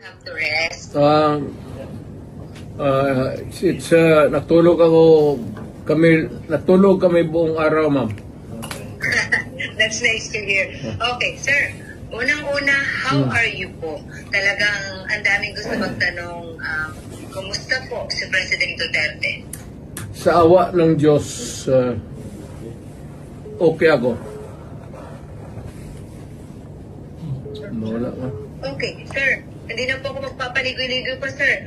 Have to rest. Natulog kami buong araw, ma'am. That's nice to hear. Okay, sir. Unang-una, how are you po? Talagang ang daming gusto magtanong, kumusta po si President Duterte? Sa awa ng Diyos, okay ako. Wala ka. Okay, sir. Hindi na po ako magpapaligoy-ligoy pa, sir.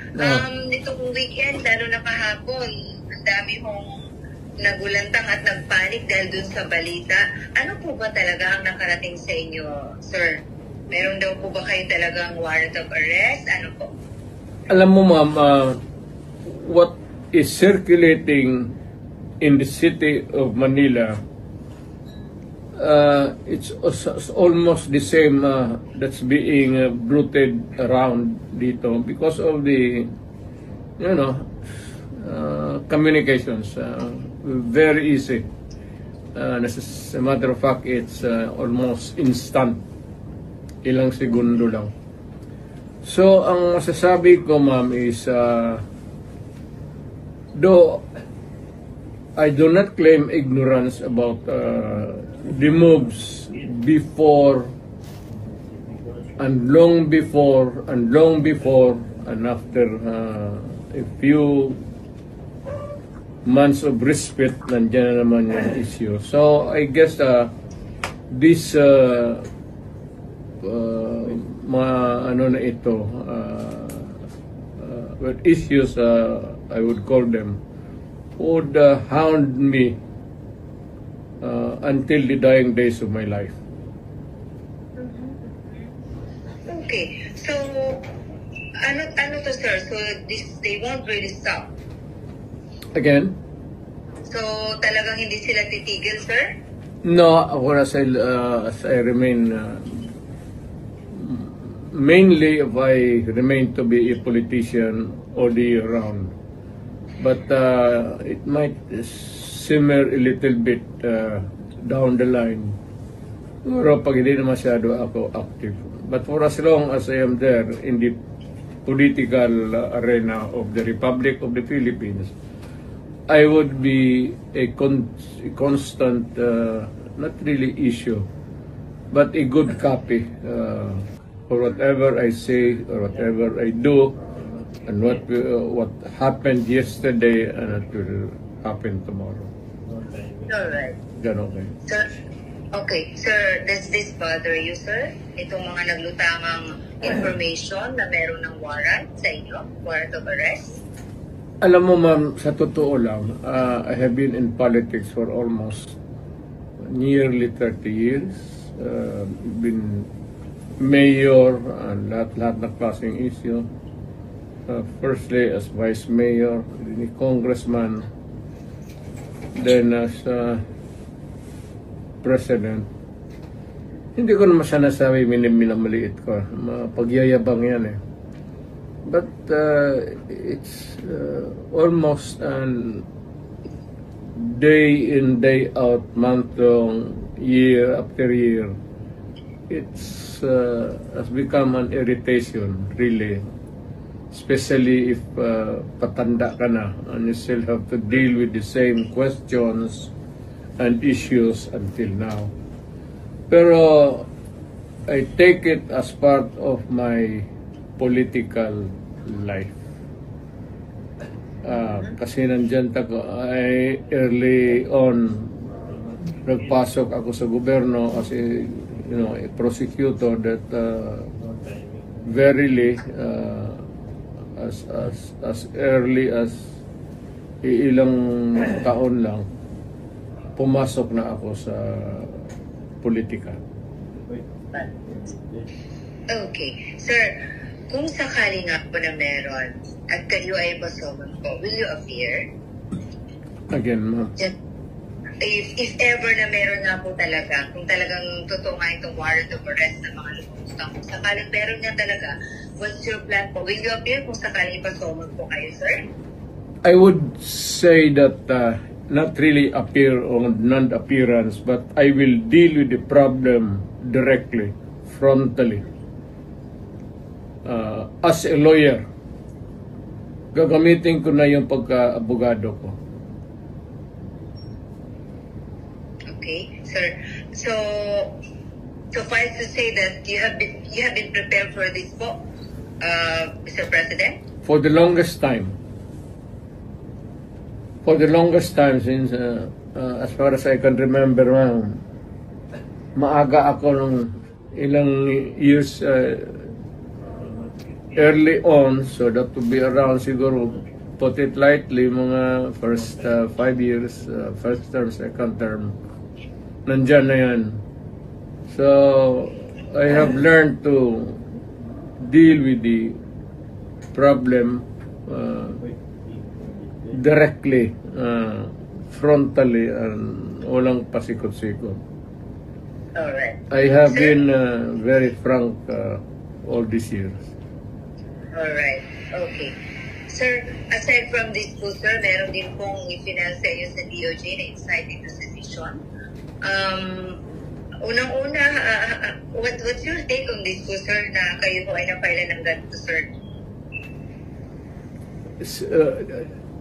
Nitong weekend, lalo na kahapon, ang dami mong nagulantang at nagpanik dahil dun sa balita. Ano po ba talaga ang nakarating sa inyo, sir? Meron daw po ba kayo talagang warrant of arrest? Ano po? Alam mo, ma'am, what is circulating in the city of Manila, it's almost the same that's being bruited around dito because of the, communications. Very easy. As a matter of fact, it's almost instant. Ilang segundo lang. So, ang masasabi ko, ma'am, is though I do not claim ignorance about the moves before and long before and after a few months of respite, nandiyan na naman yung issue. So, I guess this issues, I would call them, would hound me until the dying days of my life. Okay. So, ano to, sir? So, they won't really stop. Again? So, talagang hindi sila titigil, sir? No, as I remain, mainly if I remain to be a politician all the year round. But it might simmer a little bit down the line. Pero pag hindi na masyado ako active. But for as long as I am there in the political arena of the Republic of the Philippines, I would be a constant, not really issue, but a good copy for whatever I say or whatever I do, and what happened yesterday and what will happen tomorrow. All right. Gan okay. Sir, okay, sir, does this bother you, sir? Itong mga naglutamang information na meron ng warrant sa inyo, warrant of arrest? Alam mo, ma'am, sa totoo lang, I have been in politics for almost nearly 30 years. Been mayor and lahat ng klaseng issue. Firstly as vice mayor, then congressman, then as president. Hindi ko naman siya nasabi minamaliit ko. Pagyayabang yan eh. But it's almost an day in, day out, month long, year after year. It's has become an irritation, really. Especially if patanda ka na and you still have to deal with the same questions and issues until now. Pero I take it as part of my political life. Kasi nandyan ay early on nagpasok ako sa gobyerno as a prosecutor that verily as early as ilang taon lang pumasok na ako sa politika. Okay. Sir, kung sakali nga po na meron at kayo ay basomon po, will you appear? Again, ma'am. If ever na meron nga po talaga, kung talagang totoo nga itong warrant of arrest ng mga lumutang, kung sakaling meron nga talaga, what's your plan po? Will you appear kung sakaling ipasomon po kayo, sir? I would say that not really appear or non-appearance, but I will deal with the problem directly, frontally. as a lawyer, gagamitin ko na yung pagka-abogado ko. Okay, sir. So, suffice to say that you have been prepared for this po, Mr. President? For the longest time. For the longest time since, as far as I can remember, maaga ako nung ilang years early on, so that to be around siguro, put it lightly, mga first 5 years, first term, second term, nandyan na yan. So, I have learned to deal with the problem directly, frontally, and walang pasikot-sikot. Alright. I have been very frank all these years. Alright. Okay. Sir, aside from this po, sir, meron din pong ipinal sa inyo sa DOJ na inciting to sedition. Unang-una, what's your take on this po, sir, na kayo po ay napailan ng ganito, sir?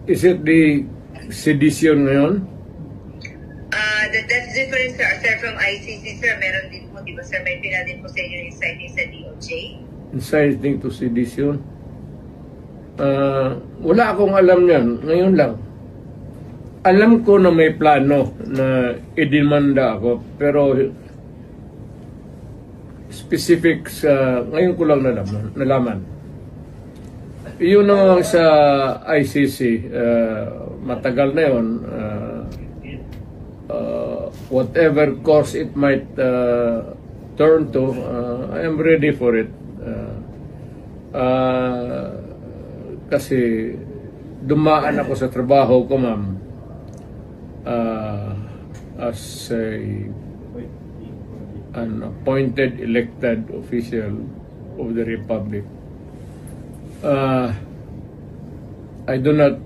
Is it the sedition ngayon? That's different, sir. Aside from ICC, sir, meron din po, di ba, sir, may pinal din po sa inyo inciting sa DOJ? Inciting to sedition? Wala akong alam yan. Ngayon lang. Alam ko na may plano na idemanda ako, pero specifics, ngayon ko lang nalaman. Yun naman sa ICC, matagal na yun. Whatever course it might turn to, I am ready for it. Kasi dumaan ako sa trabaho ko, ma'am, as an appointed elected official of the Republic. I do not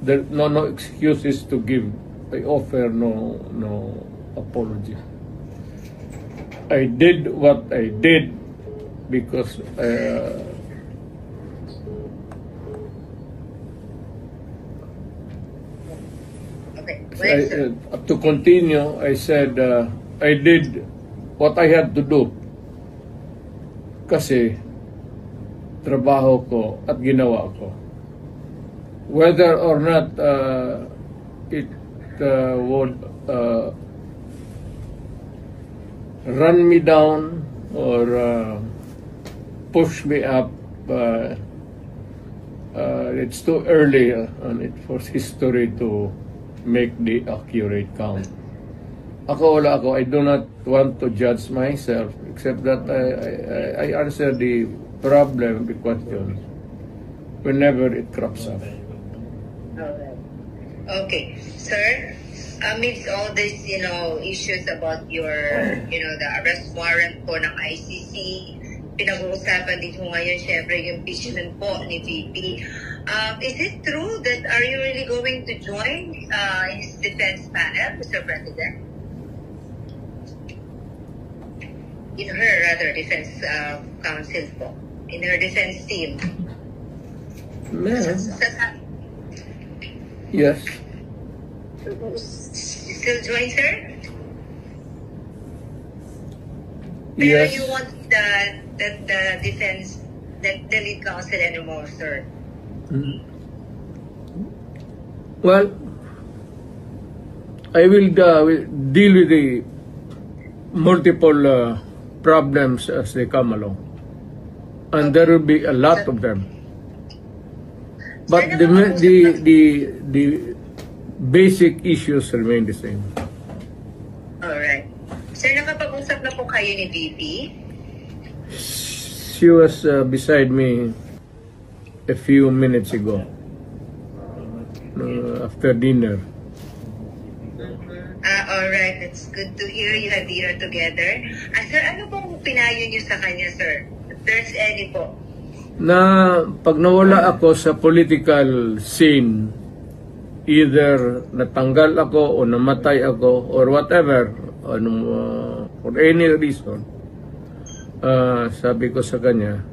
there no excuses to give. I offer no apology. I did what I did because to continue, I said I did what I had to do kasi trabaho ko at ginawa ko. Whether or not it would run me down or push me up, it's too early and it for history to make the accurate count. Wala ako. I do not want to judge myself, except that I answer the problem, the question, whenever it crops up. Okay, sir. Amidst all these, issues about your, the arrest warrant po ng ICC, pinag-uusapan din po ngayon, syempre, yung impeachment po ni VP. Is it true that are you really going to join his defense panel, Mr. President? In her, rather, defense counsel po. In her defense team. Yes. Still join, sir? Yes. Pero you want the defense, the lead counsel anymore, sir? Well, I will deal with the multiple problems as they come along, and there will be a lot of them. But the basic issues remain the same. Alright. Sir, nakapag-usap na po kayo ni VP? She was beside me a few minutes ago, after dinner. Alright, that's good to hear you had dinner together. Sir, ano pong pinayo niyo sa kanya, sir? If there's any po. Na pag nawala ako sa political scene, either natanggal ako o namatay ako or whatever, for any reason, sabi ko sa kanya,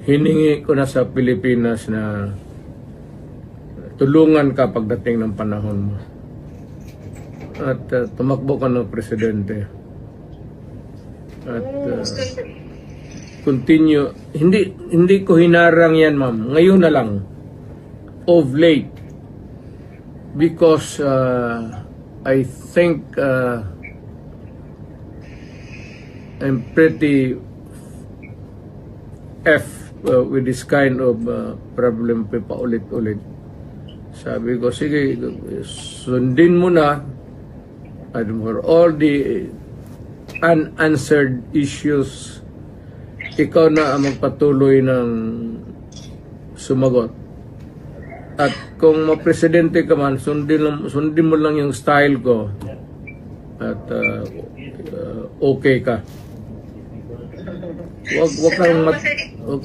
hiningi ko na sa Pilipinas na tulungan ka pagdating ng panahon mo. At tumakbo ka ng presidente. At continue. Hindi ko hinarang yan, ma'am. Ngayon na lang. Of late. Because I think I'm pretty with this kind of problem pa ulit-ulit. Sabi ko, sige, sundin mo na for all the unanswered issues, ikaw na ang magpatuloy ng sumagot. At kung mapresidente ka man, sundin mo lang yung style ko at okay ka. Huwag kang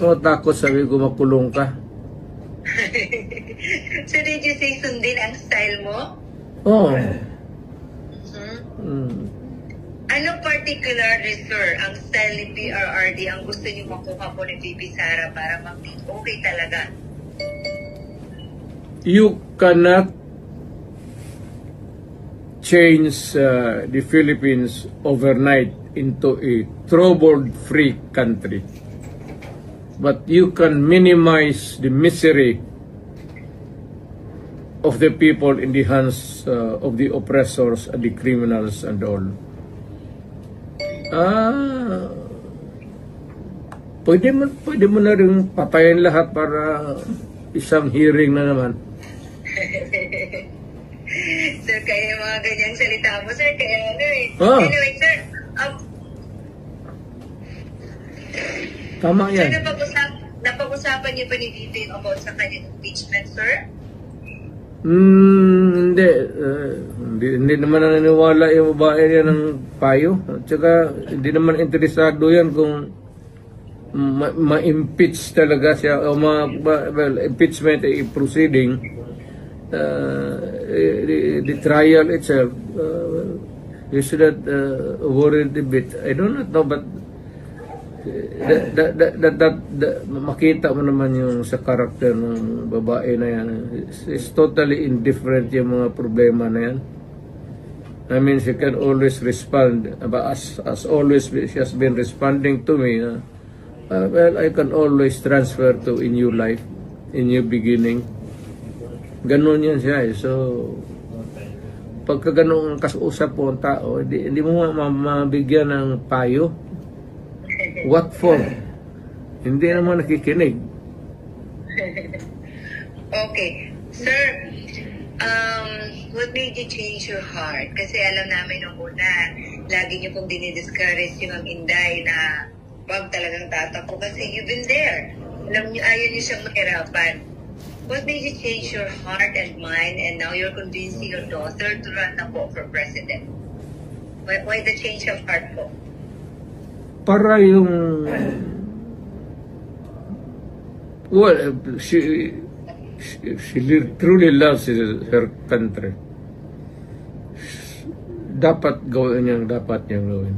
matakot, sabi ko, makulong ka. So did you say sundin ang style mo? Oo. Anong particular, sir, ang style ni PRRD ang gusto niyo makuha po ni Bibi Sara para mag-be okay talaga? You cannot change the Philippines overnight into a trouble-free country. But you can minimize the misery of the people in the hands of the oppressors and the criminals and all. Pwede mo na rin patayin lahat para isang hearing na naman. Sir, kaya yung mga ganyang salita mo, sir, kaya ano eh. Anyway, sir, tama yan. sir, napag-usapan niyo ba ni Dito about sa kanyang impeachment, sir? Hindi naman naniniwala yung babae niya ng payo. At saka hindi naman interesado yan kung ma-impeach talaga siya o impeachment proceeding. The trial itself, you should not worry a bit. I do not know, but makita mo naman yung sa karakter ng babae na yan. It's totally indifferent yung mga problema na yan. I mean, she can always respond. As always, she has been responding to me. Well, I can always transfer to a new life, a new beginning. Ganon yan siya eh. So, pagka ganong kausap po ang tao, hindi mo mabigyan ng payo. What for? Hindi naman nakikinig. Okay. Sir, what made you change your heart? Kasi alam namin nung una, lagi niyo pong dinidiscourage yung Ma'am Inday na wag talagang tatakbo kasi you've been there. Alam niyo, ayaw niyo siyang mahirapan. What made you change your heart and mind and now you're convincing your daughter to run na po for president? Why the change of heart po? Para yung she truly loves her country. Dapat gawin niyang gawin.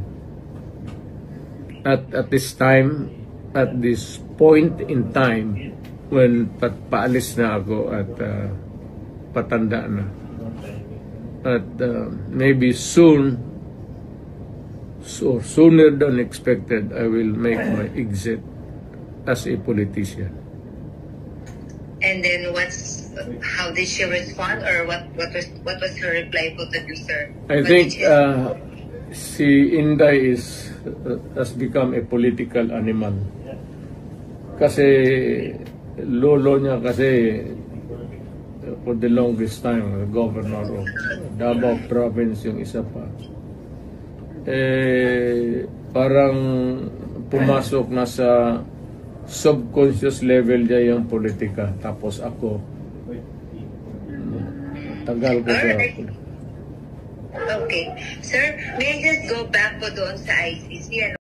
At this time, at this point in time, when paalis na ako at patanda na. At maybe soon, so sooner than expected, I will make my exit as a politician. And then how did she respond, or what was her reply po to you, sir? I think si Inday has become a political animal. Kasi lolo niya for the longest time, governor of Davao Province yung isa pa. Parang pumasok na sa subconscious level niya yung politika. Tapos ako, tagal ko sa... Okay. Sir, may I just go back po doon sa ICC?